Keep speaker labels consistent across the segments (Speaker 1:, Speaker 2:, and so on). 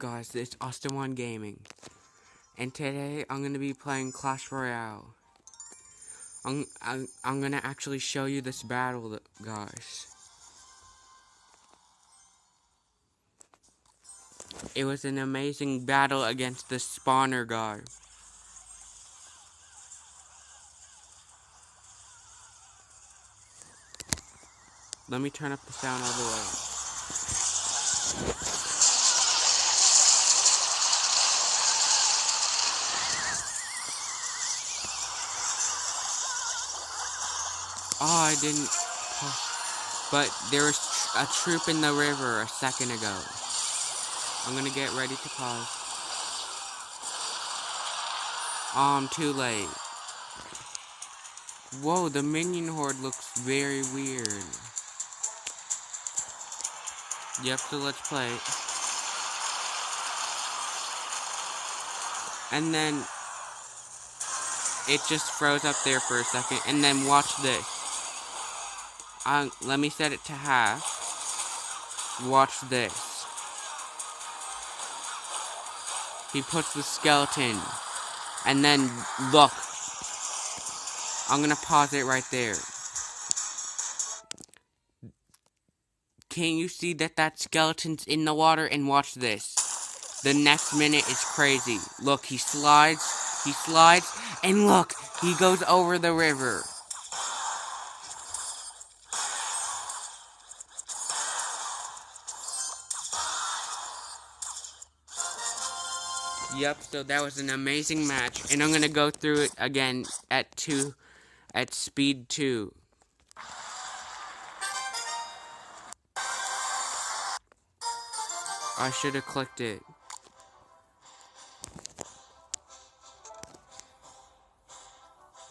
Speaker 1: Guys, it's Austin One Gaming, and today I'm gonna be playing Clash Royale. I'm gonna actually show you this battle, guys. It was an amazing battle against the spawner guy. Let me turn up the sound all the way. Oh, I didn't. But there was a troop in the river a second ago. I'm gonna get ready to pause. Oh, I'm too late. Whoa, the minion horde looks very weird. Yep, so let's play. And then it just froze up there for a second, and then watch this. Let me set it to half. Watch this. He puts the skeleton, and then look. I'm gonna pause it right there. Can you see that skeleton's in the water? And watch this. The next minute is crazy. Look, he slides, and look, he goes over the river. Yep, so that was an amazing match, and I'm gonna go through it again at speed 2. I should have clicked it.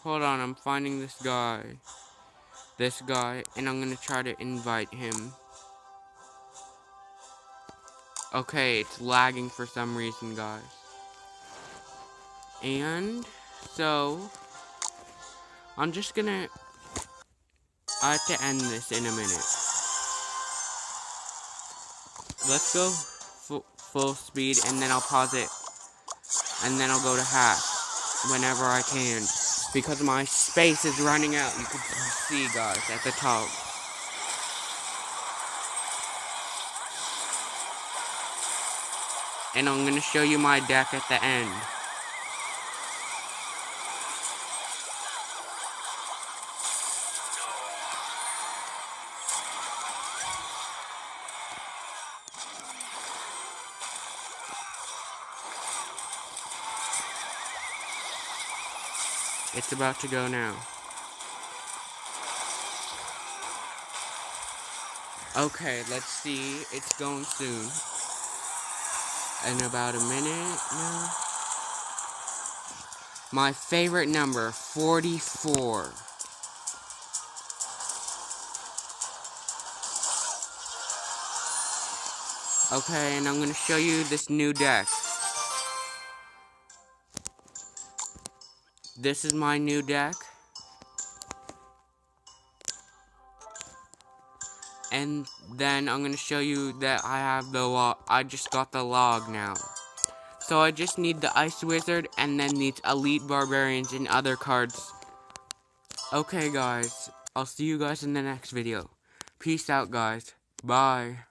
Speaker 1: Hold on, I'm finding this guy, and I'm gonna try to invite him. Okay, it's lagging for some reason, guys. And so I have to end this in a minute. Let's go full speed, and then I'll pause it, and then I'll go to half whenever I can, because my space is running out. You can see, guys, at the top. And I'm gonna show you my deck at the end. It's about to go now. Okay, let's see. It's going soon. In about a minute now. My favorite number, 44. Okay, and I'm gonna show you this new deck. This is my new deck. And then I'm gonna show you that I have the log. I just got the log now. So I just need the Ice Wizard and then these Elite Barbarians and other cards. Okay, guys. I'll see you guys in the next video. Peace out, guys. Bye.